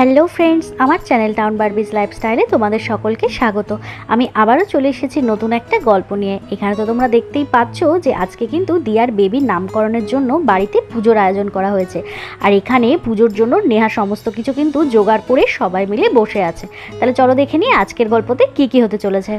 Hello friends, আমার channel town Barbies লাইফস্টাইলে তোমাদের সকলকে স্বাগত। আমি আবারও চলে এসেছি নতুন একটা গল্প নিয়ে। এখানে তো তোমরা দেখতেই পাচ্ছ যে আজকে কিন্তু দিয়ার বেবির নামকরণের জন্য বাড়িতে পুজোর আয়োজন করা হয়েছে। আর এখানে পুজোর জন্য নেহা সমস্ত কিছু কিন্তু জোগাড় করে সবাই মিলে বসে আছে। তাহলে চলো দেখে নিই আজকের গল্পতে কি কি হতে চলেছে।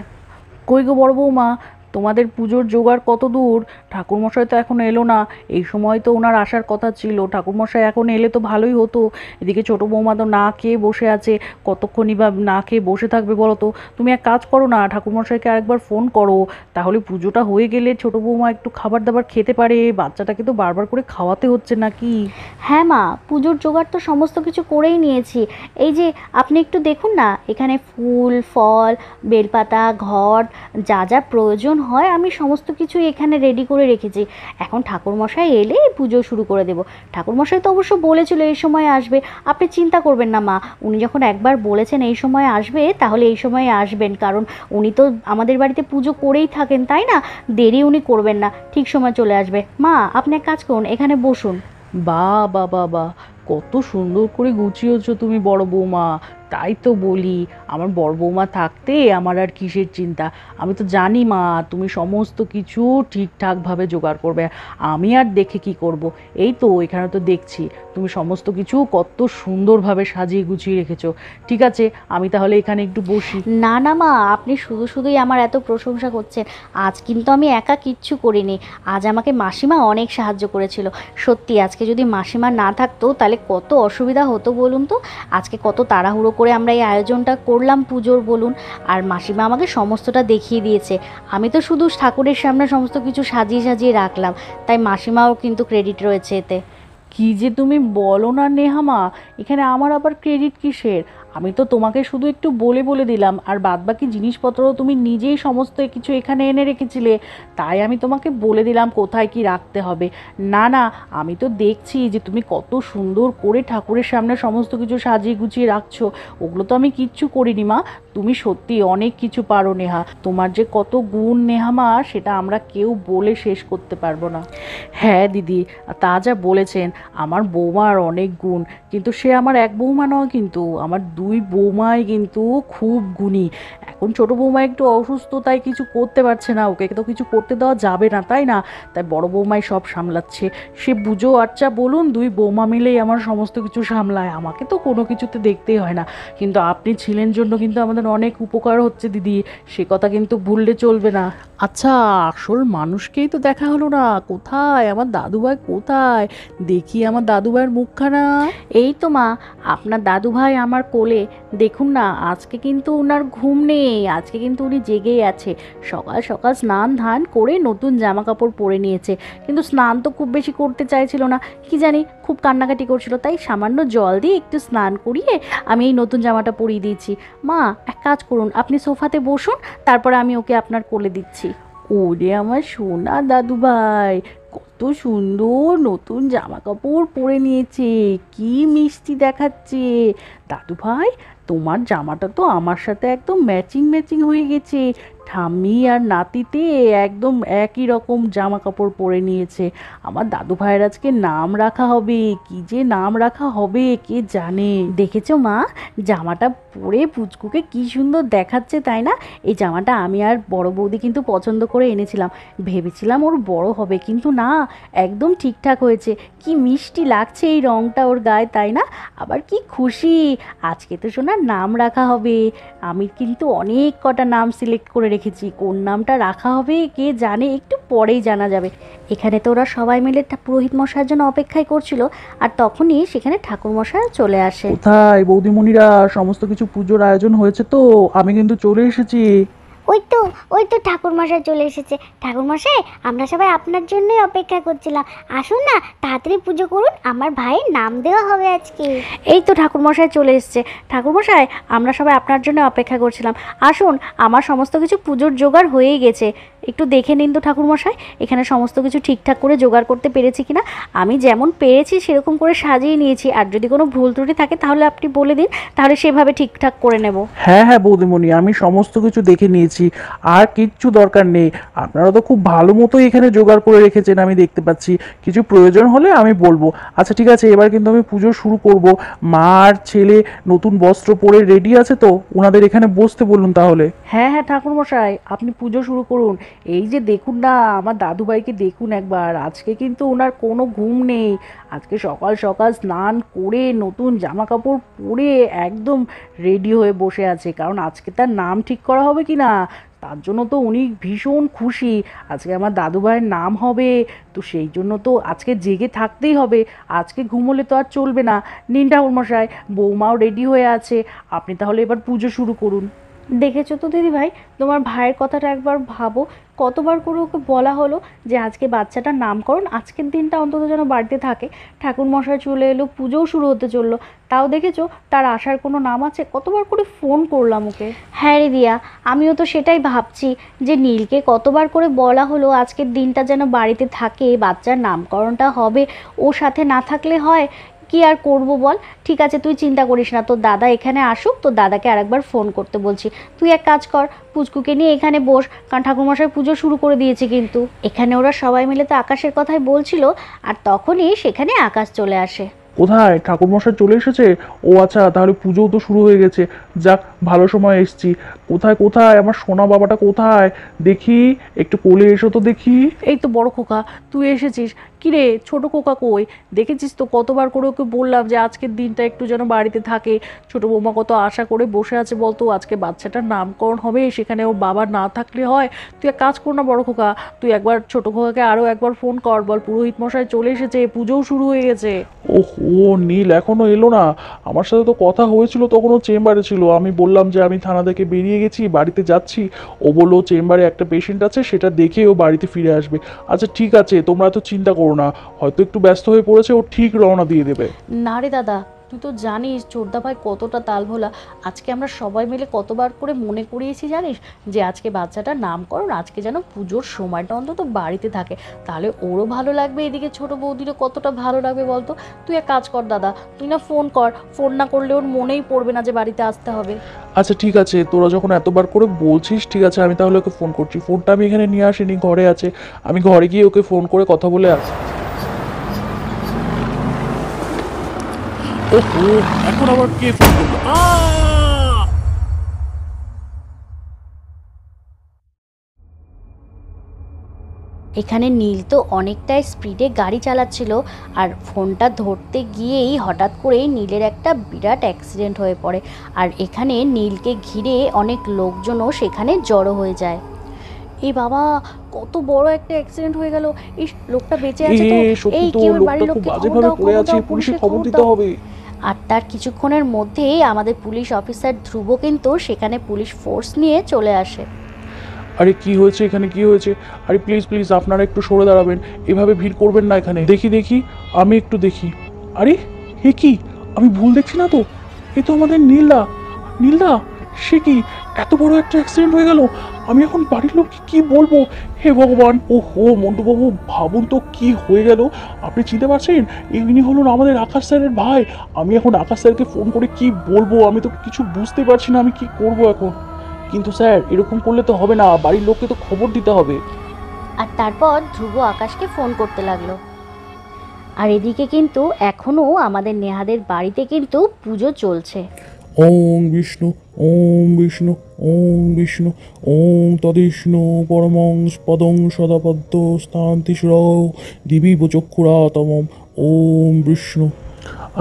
কই গো বড় বৌমা, তোমাদের পুজোর জোগাড় কত দূর? ঠাকুরমশাই তো এখন এলো না। এই সময় তো ওনার আসার কথা ছিল। ঠাকুরমশাই এখন এলে তো ভালোই হতো। এদিকে ছোট বৌমা তো না খেয়ে বসে আছে। কতক্ষণই বা না খেয়ে বসে থাকবে বলো তো? তুমি এক কাজ করো না, ঠাকুরমশাইকে আরেকবার ফোন করো। তাহলে পুজোটা হয়ে গেলে ছোট বৌমা একটু খাবার দাবার খেতে পারে। বাচ্চাটাকে তো বারবার করে খাওয়াতে হচ্ছে নাকি? হ্যাঁ মা, পুজোর জোগাড় তো সমস্ত কিছু করেই নিয়েছি। এই যে আপনি একটু দেখুন না, এখানে ফুল ফল বেলপাতা ঘট যা যা প্রয়োজন হয় আমি সমস্ত কিছু এখানে রেডি করে রেখেছি। এখন ঠাকুরমশাই এলে পুজো শুরু করে দেব। ঠাকুরমশাই তো অবশ্য বলেছিল এই সময় আসবে। আপনি চিন্তা করবেন না মা, উনি যখন একবার বলেছেন এই সময় আসবে তাহলে এই সময় আসবেন, কারণ উনি তো আমাদের বাড়িতে পুজো করেই থাকেন, তাই না? দেরি উনি করবেন না, ঠিক সময় চলে আসবে। মা আপনি এক কাজ করুন, এখানে বসুন। বাহ বাহ বাহ বাহ, কত সুন্দর করে গুছিয়েছো তুমি বড় বৌমা। তাই তো বলি, আমার বড় বৌমা থাকতে আমার আর কিসের চিন্তা। আমি তো জানি মা, তুমি সমস্ত কিছু ঠিকঠাকভাবে জোগাড় করবে। আমি আর দেখে কি করব? এই তো এখানে তো দেখছি তুমি সমস্ত কিছু কত সুন্দরভাবে সাজিয়ে গুছিয়ে রেখেছো। ঠিক আছে, আমি তাহলে এখানে একটু বসি। না না মা, আপনি শুধু শুধুই আমার এত প্রশংসা করছেন। আজ কিন্তু আমি একা কিচ্ছু করিনি, আজ আমাকে মাসিমা অনেক সাহায্য করেছিল। সত্যি আজকে যদি মাসিমা না থাকতো তাহলে কত অসুবিধা হতো বলুন তো। আজকে কত তাড়াহুড়ো করে আমরা এই আয়োজনটা করলাম পুজোর বলুন। আর মাসিমা আমাকে সমস্তটা দেখিয়ে দিয়েছে। আমি তো শুধু ঠাকুরের সামনে সমস্ত কিছু সাজিয়ে সাজিয়ে রাখলাম, তাই মাসিমাও কিন্তু ক্রেডিট রয়েছে এতে। কি যে তুমি বলো না নেহামা, এখানে আমার আবার ক্রেডিট কিসের? আমি তো তোমাকে শুধু একটু বলে বলে দিলাম, আর বাদবাকি জিনিসপত্র তুমি নিজেই সমস্ত কিছু এখানে এনে রেখেছিলে। তাই আমি তোমাকে বলে দিলাম কোথায় কি রাখতে হবে। না না, আমি তো দেখছি যে তুমি কত সুন্দর করে ঠাকুরের সামনে সমস্ত কিছু সাজিয়ে গুছিয়ে রাখছো। ওগুলো তো আমি কিচ্ছু করিনি মা। তুমি সত্যি অনেক কিছু পারো নেহা। তোমার যে কত গুণ নেহামা, সেটা আমরা কেউ বলে শেষ করতে পারবো না। হ্যাঁ দিদি, তা যা বলেছেন, আমার বৌমার অনেক গুণ। কিন্তু সে আমার এক বৌমা নয়, কিন্তু আমার দুই বৌমাই কিন্তু খুব গুণী। এখন ছোট বৌমা একটু অসুস্থ, তাই কিছু করতে পারছে না। ওকে তো কিছু করতে দেওয়া যাবে না, তাই না? তাই বড় বৌমাই সব সামলাচ্ছে। সে বুঝো আচ্ছা বলুন, দুই বৌমা মিলেই আমার সমস্ত কিছু সামলায়। আমাকে তো কোনো কিছুতে দেখতেই হয় না। কিন্তু আপনি ছিলেন জন্য কিন্তু আমাদের অনেক উপকার হচ্ছে দিদি, সে কথা কিন্তু ভুললে চলবে না। আচ্ছা, আসল মানুষকেই তো দেখা হলো না। কোথায় আমার দাদুভাই, কোথায়? দেখি আমার দাদুভাইয়ের মুখখানা। এই তো মা, আপনার দাদুভাই আমার কোলে। দেখুন না, আজকে কিন্তু ওনার ঘুম নেই, আজকে কিন্তু উনি জেগেই আছে। সকাল সকাল স্নান ধান করে নতুন জামা কাপড় পরে নিয়েছে, কিন্তু স্নান তো খুব বেশি করতে চাইছিল না। কি জানি খুব কান্নাকাটি করছিল, তাই সামান্য জল দিয়ে একটু স্নান করিয়ে আমি এই নতুন জামাটা পরিয়ে দিয়েছি। মা এক কাজ করুন, আপনি সোফাতে বসুন, তারপরে আমি ওকে আপনার কোলে দিচ্ছি। ওরে আমার সোনা দাদুভাই, কত সুন্দর নতুন জামা কাপড় পরে নিয়েছে, কি মিষ্টি দেখাচ্ছে। দাদুভাই, তোমার জামাটা তো আমার সাথে একদম ম্যাচিং ম্যাচিং হয়ে গেছে। ঠাম্মি আর নাতিতে একদম একই রকম জামা কাপড় পরে নিয়েছে। আমার দাদু ভাইয়ের আজকে নাম রাখা হবে। কি যে নাম রাখা হবে কে জানে। দেখেছো মা, জামাটা পরে পুচকুকে কি সুন্দর দেখাচ্ছে, তাই না? এই জামাটা আমি আর বড় বৌদি কিন্তু পছন্দ করে এনেছিলাম। ভেবেছিলাম ওর বড় হবে, কিন্তু না, একদম ঠিকঠাক হয়েছে। কি মিষ্টি লাগছে এই রঙটা ওর গায়ে, তাই না? আবার কি খুশি, আজকে তো শোনার নাম রাখা হবে। আমি কিন্তু অনেক কটা নাম সিলেক্ট করে রেখেছি, কোন নামটা রাখা হবে কে জানে, একটু পরেই জানা যাবে। এখানে তো ওরা সবাই মিলে পুরোহিত মশাইয়ের জন্য অপেক্ষাই করছিল, আর তখনই সেখানে ঠাকুর মশাই চলে আসে। কোথায় বৌদিমণিরা? সমস্ত কিছু পুজোর আয়োজন হয়েছে তো, আমি কিন্তু চলে এসেছি। ওই তো ওই তো ঠাকুরমশাই চলে এসেছে। ঠাকুরমশাই, আমরা সবাই আপনার জন্যই অপেক্ষা করছিলাম। আসুন না, তাড়াতাড়ি পুজো করুন, আমার ভাইয়ের নাম দেওয়া হবে আজকে। এই তো ঠাকুরমশাই চলে এসছে। ঠাকুরমশাই, আমরা সবাই আপনার জন্য অপেক্ষা করছিলাম। আসুন, আমার সমস্ত কিছু পুজোর জোগাড় হয়েই গেছে। একটু দেখে নিন তো ঠাকুরমশাই, এখানে সমস্ত কিছু ঠিকঠাক করে জোগাড় করতে পেরেছি কিনা। আমি যেমন পেরেছি সেরকম করে সাজিয়ে নিয়েছি, আর যদি কোনো ভুল ত্রুটি থাকে তাহলে আপনি বলে দিন, তাহলে সেভাবে ঠিকঠাক করে নেব। হ্যাঁ হ্যাঁ বৌদিমণি, আমি সমস্ত কিছু দেখে নিয়েছি। দিয়েছি, আর কিচ্ছু দরকার নেই। আপনারা তো খুব ভালো মতো এখানে জোগাড় করে রেখেছেন, আমি দেখতে পাচ্ছি। কিছু প্রয়োজন হলে আমি বলবো। আচ্ছা ঠিক আছে, এবার কিন্তু আমি পুজো শুরু করব। মা আর ছেলে নতুন বস্ত্র পরে রেডি আছে তো, ওনাদের এখানে বসতে বলুন তাহলে। হ্যাঁ হ্যাঁ ঠাকুরমশাই, আপনি পুজো শুরু করুন। এই যে দেখুন না, আমার দাদুভাইকে দেখুন একবার, আজকে কিন্তু ওনার কোনো ঘুম নেই। আজকে সকাল সকাল স্নান করে নতুন জামা কাপড় পরে একদম রেডি হয়ে বসে আছে, কারণ আজকে তার নাম ঠিক করা হবে কি না, তার জন্য তো উনি ভীষণ খুশি। আজকে আমার দাদুভাইয়ের নাম হবে, তো সেই জন্য তো আজকে জেগে থাকতেই হবে। আজকে ঘুমোলে তো আর চলবে না। নিন ঠাকুরমশাই, বৌমাও রেডি হয়ে আছে, আপনি তাহলে এবার পুজো শুরু করুন। দেখেছো তো দিদিভাই, তোমার ভাইয়ের কথাটা একবার ভাবো, কতবার করে ওকে বলা হলো যে আজকে বাচ্চাটার নামকরণ, আজকের দিনটা অন্তত যেন বাড়িতে থাকে। ঠাকুরমশাই চলে এলো, পুজোও শুরু হতে চললো, তাও দেখেছো তার আসার কোনো নাম আছে? কতবার করে ফোন করলাম ওকে। হ্যাঁ রে দিয়া, আমিও তো সেটাই ভাবছি যে নীলকে কতবার করে বলা হলো আজকের দিনটা যেন বাড়িতে থাকে, বাচ্চার নামকরণটা হবে, ও সাথে না থাকলে হয়? কি আর করব বল। ঠিক আছে, তুই চিন্তা করিস না, তোর দাদা এখানে আসুক, তোর দাদাকে আরেকবার ফোন করতে বলছি। তুই এক কাজ কর, পুচকুকে নিয়ে এখানে বস, কারণ ঠাকুরমশাই পুজো শুরু করে দিয়েছে কিন্তু। এখানে ওরা সবাই মিলে তো আকাশের কথাই বলছিল, আর তখনই সেখানে আকাশ চলে আসে। কোথায় ঠাকুরমশাই চলে এসেছে? ও আচ্ছা, তাহলে পুজোও তো শুরু হয়ে গেছে। যাক, ভালো সময় এসেছি। কোথায় কোথায় আমার সোনা বাবাটা কোথায়? দেখি, একটু কোলে এসো তো দেখি। এই তো বড় খোকা, তুই এসেছিস। কিরে ছোট খোকা কই? দেখেছিস তো কতবার করে ওকে বললাম যে আজকের দিনটা একটু যেন বাড়িতে থাকে। ছোট বৌমা কত আশা করে বসে আছে বলতো, আজকে বাচ্চাটার নামকরণ হবে, সেখানে ওর বাবা না থাকলে হয়? তুই এক কাজ কর না বড় খোকা, তুই একবার ছোট খোকাকে আরও একবার ফোন কর, বল পুরোহিত মশাই চলে এসেছে, পুজোও শুরু হয়ে গেছে। ওহো, নীল এখনো এলো না? আমার সাথে তো কথা হয়েছিল, তখন ও চেম্বারে ছিল। আমি বললাম যে আমি থানা থেকে বেরিয়ে গেছি, বাড়িতে যাচ্ছি। ও বললো চেম্বারে একটা পেশেন্ট আছে, সেটা দেখে ও বাড়িতে ফিরে আসবে। আচ্ছা ঠিক আছে, তোমরা তো চিন্তা করো না, হয়তো একটু ব্যস্ত হয়ে পড়েছে, ও ঠিক রওনা দিয়ে দেবে। না রে দাদা, তুই তো জানিস চোরদা ভাই কতটা তালভোলা। আজকে আমরা সবাই মিলে কতবার করে মনে করিয়েছি জানিস, যে আজকে বাচ্চাটার নামকরণ, আজকে যেন পুজোর সময়টা অন্তত বাড়িতে থাকে, তাহলে ওরও ভালো লাগবে, এদিকে ছোট বৌদিরও কতটা ভালো লাগবে বলতো। তুই এক কাজ কর দাদা, তুই না ফোন কর, ফোন না করলে ওর মনেই পড়বে না যে বাড়িতে আসতে হবে। আচ্ছা ঠিক আছে, তোরা যখন এতবার করে বলছিস, ঠিক আছে, আমি তাহলে ওকে ফোন করছি। ফোনটা আমি এখানে নিয়ে আসিনি, ঘরে আছে। আমি ঘরে গিয়ে ওকে ফোন করে কথা বলে আসি। ওহো, এখন আবার কে ফোন করলো? এখানে নীল তো অনেকটাই স্পিডে গাড়ি চালাচ্ছিল, আর ফোনটা ধরতে গিয়েই হঠাৎ করেই নীলের একটা বিরাট অ্যাক্সিডেন্ট হয়ে পড়ে, আর এখানে নীলকে ঘিরে অনেক লোকজনও সেখানে জড়ো হয়ে যায়। এই বাবা, কত বড় একটা অ্যাক্সিডেন্ট হয়ে গেল! এই লোকটা বেঁচে আছে তো? সত্যি এই তো, কেউ বাড়ির লোকটা খুব লোককে খবর বাজেভাবে দাও, পড়ে খবর আছে, দাও, পুলিশে পুলিশে খবর খবর দিতে দাও। হবে। আর তার কিছুক্ষণের মধ্যেই আমাদের পুলিশ অফিসার ধ্রুব কিন্তু সেখানে পুলিশ ফোর্স নিয়ে চলে আসে। আরে কি হয়েছে এখানে, কি হয়েছে? আরে প্লিজ প্লিজ, আপনারা একটু সরে দাঁড়াবেন, এভাবে ভিড় করবেন না এখানে। দেখি দেখি, আমি একটু দেখি। আরে হে কি, আমি ভুল দেখছি না তো? এ তো আমাদের নীলদা। নীলদা, সে কি, এত বড় একটা অ্যাক্সিডেন্ট হয়ে গেল! আমি এখন বাড়ির লোককে কি বলবো? হে ভগবান! ও হো মন্টুবাবু, ভাবুন তো কি হয়ে গেল। আপনি চিনতে পারছেন, ইনি হলেন আমাদের আকাশ স্যারের ভাই। আমি এখন আকাশ স্যারকে ফোন করে কি বলবো? আমি তো কিছু বুঝতে পারছি না, আমি কি করব এখন। কিন্তু স্যার, এরকম করলে তো হবে না, বাড়ির লোককে তো খবর দিতে হবে। আর তারপর ধ্রুব আকাশকে ফোন করতে লাগলো। আর এদিকে কিন্তু এখনও আমাদের নেহাদের বাড়িতে কিন্তু পুজো চলছে। ওম বিষ্ণু, ওম বিষ্ণু, ওম বিষ্ণু, ওম তদিষ্ণু পরমং পদং সদাপদ্ম স্থান্তি সুরৌ দিবি চক্ষুরাতমম ওম বিষ্ণু।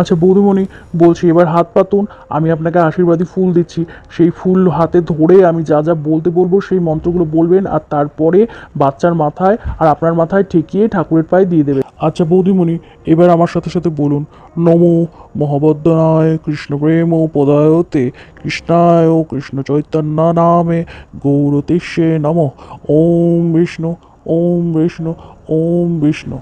আচ্ছা বৌদিমণি, বলছি এবার হাত পাতুন, আমি আপনাকে আশীর্বাদী ফুল দিচ্ছি। সেই ফুল হাতে ধরে আমি যা যা বলতে বলবো সেই মন্ত্রগুলো বলবেন, আর তারপরে বাচ্চার মাথায় আর আপনার মাথায় ঠেকিয়ে ঠাকুরের পায়ে দিয়ে দেবে। আচ্ছা বৌদিমণি, এবার আমার সাথে সাথে বলুন, নমো মহাবদ্দনায় কৃষ্ণ প্রেম পদায়তে কৃষ্ণায় কৃষ্ণ চৈতন্য নামে গৌরতেশে নমঃ ওম বিষ্ণু, ওম বিষ্ণু, ওম বিষ্ণু।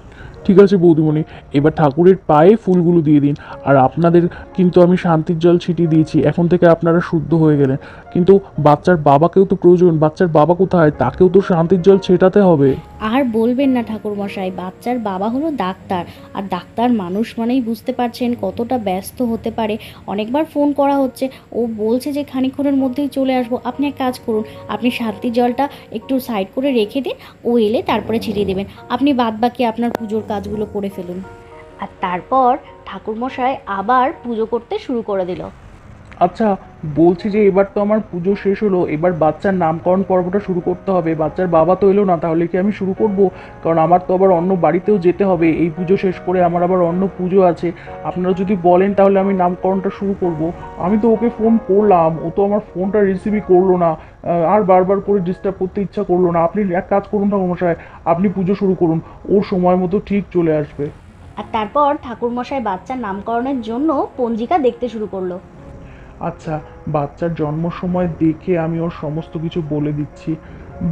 ঠিক আছে বৌদিমণি, এবার ঠাকুরের পায়ে ফুলগুলো দিয়ে দিন। আর আপনাদের কিন্তু আমি শান্তির জল ছিটিয়ে দিয়েছি, এখন থেকে আপনারা শুদ্ধ হয়ে গেলেন। কিন্তু বাচ্চার বাবাকেও তো প্রয়োজন, বাচ্চার বাবা কোথায়? তাকেও তো শান্তির জল ছেটাতে হবে। আর বলবেন না ঠাকুরমশাই, বাচ্চার বাবা হলো ডাক্তার, আর ডাক্তার মানুষ মানেই বুঝতে পারছেন কতটা ব্যস্ত হতে পারে। অনেকবার ফোন করা হচ্ছে, ও বলছে যে খানিকক্ষণের মধ্যেই চলে আসবো। আপনি এক কাজ করুন, আপনি শান্তি জলটা একটু সাইড করে রেখে দিন, ও এলে তারপরে ছিটিয়ে দেবেন। আপনি বাদবাকি আপনার পুজোর কাজগুলো করে ফেলুন। আর তারপর ঠাকুরমশাই আবার পুজো করতে শুরু করে দিল। আচ্ছা, বলছি যে এবার তো আমার পুজো শেষ হলো, এবার বাচ্চার নামকরণ পর্বটা শুরু করতে হবে। বাচ্চার বাবা তো এলো না, তাহলে কি আমি শুরু করব? কারণ আমার তো আবার অন্য বাড়িতেও যেতে হবে, এই পুজো শেষ করে আমার আবার অন্য পুজো আছে। আপনারা যদি বলেন তাহলে আমি নামকরণটা শুরু করব। আমি তো ওকে ফোন করলাম, ও তো আমার ফোনটা রিসিভই করলো না, আর বারবার করে ডিস্টার্ব করতে ইচ্ছা করলো না। আপনি এক কাজ করুন ঠাকুরমশাই, আপনি পুজো শুরু করুন, ওর সময় মতো ঠিক চলে আসবে। আর তারপর ঠাকুরমশাই বাচ্চার নামকরণের জন্য পঞ্জিকা দেখতে শুরু করলো। আচ্ছা, বাচ্চার জন্ম সময় দেখে আমি ওর সমস্ত কিছু বলে দিচ্ছি।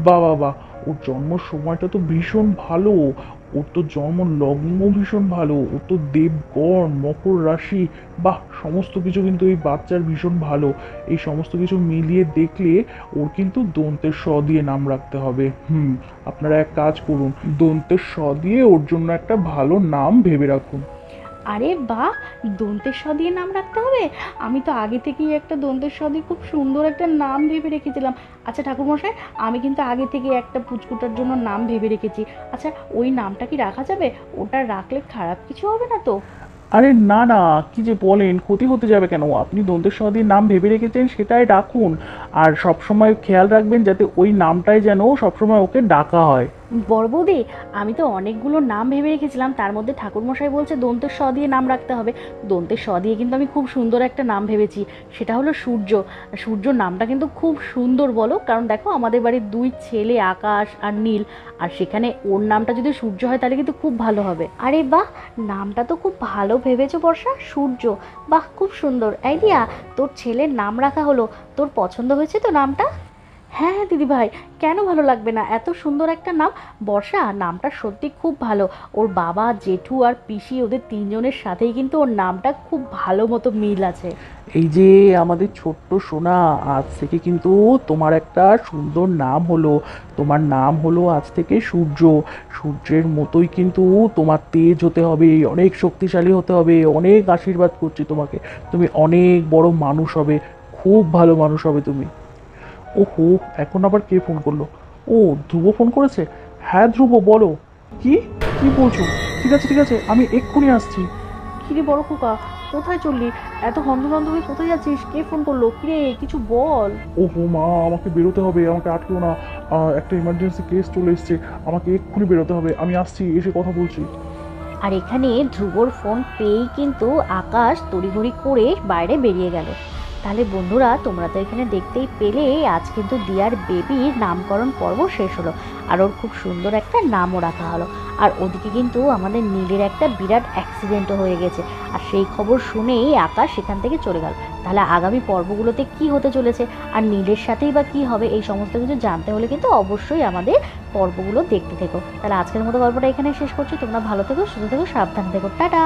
বাবা বা, ওর জন্ম সময়টা তো ভীষণ ভালো, ওর তো জন্ম লগ্ন ভীষণ ভালো, ওর তো দেবগণ, মকর রাশি, বাহ, সমস্ত কিছু কিন্তু এই বাচ্চার ভীষণ ভালো। এই সমস্ত কিছু মিলিয়ে দেখলে ওর কিন্তু দন্তের স দিয়ে নাম রাখতে হবে। আপনারা এক কাজ করুন, দন্তের স দিয়ে ওর জন্য একটা ভালো নাম ভেবে রাখুন। আরে বাহ, দন্তের স দিয়ে নাম রাখতে হবে? আমি তো আগে থেকেই একটা দন্তের স দিয়ে খুব সুন্দর একটা নাম ভেবে রেখেছিলাম। আচ্ছা ঠাকুরমশাই, আমি কিন্তু আগে থেকে একটা পুচকুটার জন্য নাম ভেবে রেখেছি। আচ্ছা, ওই নামটা কি রাখা যাবে? ওটা রাখলে খারাপ কিছু হবে না তো? আরে না না, কি যে বলেন, ক্ষতি হতে যাবে কেন? আপনি দন্তের স দিয়ে নাম ভেবে রেখেছেন, সেটাই রাখুন। আর সবসময় খেয়াল রাখবেন যাতে ওই নামটাই যেন সবসময় ওকে ডাকা হয়। বড় বৌদি, আমি তো অনেকগুলো নাম ভেবে রেখেছিলাম, তার মধ্যে ঠাকুরমশাই বলছে দন্তের স দিয়ে নাম রাখতে হবে। দন্তের স দিয়ে কিন্তু আমি খুব সুন্দর একটা নাম ভেবেছি, সেটা হলো সূর্য। সূর্য নামটা কিন্তু খুব সুন্দর, বলো? কারণ দেখো, আমাদের বাড়ির দুই ছেলে আকাশ আর নীল, আর সেখানে ওর নামটা যদি সূর্য হয় তাহলে কিন্তু খুব ভালো হবে। আরে বাহ, নামটা তো খুব ভালো ভেবেছো বর্ষা, সূর্য। বাহ, খুব সুন্দর আইডিয়া। তোর ছেলের নাম রাখা হলো, তোর পছন্দ হয়েছে তো নামটা? হ্যাঁ হ্যাঁ দিদি ভাই, কেন ভালো লাগবে না? এত সুন্দর একটা নাম। বর্ষা, নামটা সত্যি খুব ভালো। ওর বাবা, জেঠু আর পিসি, ওদের তিনজনের সাথেই কিন্তু ওর নামটা খুব ভালো মতো মিল আছে। এই যে আমাদের ছোট্ট সোনা, আজ থেকে কিন্তু তোমার একটা সুন্দর নাম হলো। তোমার নাম হলো আজ থেকে সূর্য। সূর্যের মতোই কিন্তু তোমার তেজ হতে হবে, অনেক শক্তিশালী হতে হবে। অনেক আশীর্বাদ করছি তোমাকে, তুমি অনেক বড় মানুষ হবে, খুব ভালো মানুষ হবে তুমি। ওহো, এখন আবার কে ফোন করলো? ও, ধ্রুব ফোন করেছে। হ্যাঁ ধ্রুব, বলো। কি কি বলছো? ঠিক আছে ঠিক আছে, আমি এক্ষুনি আসছি। কিরে বড় খোকা, কোথায় চললি? এত হন্তদন্ত হয়ে কোথায় যাচ্ছিস? কে ফোন করলো? কিরে, কিছু বল। ওহো মা, আমাকে বেরোতে হবে, আমাকে আটকেও না। একটা ইমার্জেন্সি কেস চলে এসেছে, আমাকে এক্ষুনি বেরোতে হবে। আমি আসছি, এসে কথা বলছি। আর এখানে ধ্রুবর ফোন পেয়েই কিন্তু আকাশ তড়িঘড়ি করে বাইরে বেরিয়ে গেল। তাহলে বন্ধুরা, তোমরা তো এখানে দেখতেই পেলে, আজ কিন্তু দিয়ার বেবির নামকরণ পর্ব শেষ হলো, আর ওর খুব সুন্দর একটা নামও রাখা হলো। আর ওদিকে কিন্তু আমাদের নীলের একটা বিরাট অ্যাক্সিডেন্টও হয়ে গেছে, আর সেই খবর শুনেই আকাশ সেখান থেকে চলে গেল। তাহলে আগামী পর্বগুলোতে কি হতে চলেছে, আর নীলের সাথেই বা কী হবে, এই সমস্ত কিছু জানতে হলে কিন্তু অবশ্যই আমাদের পর্বগুলো দেখতে থেকো। তাহলে আজকের মতো গল্পটা এখানে শেষ করছি। তোমরা ভালো থেকো, সুস্থ থেকো, সাবধান থেকো, টাটা।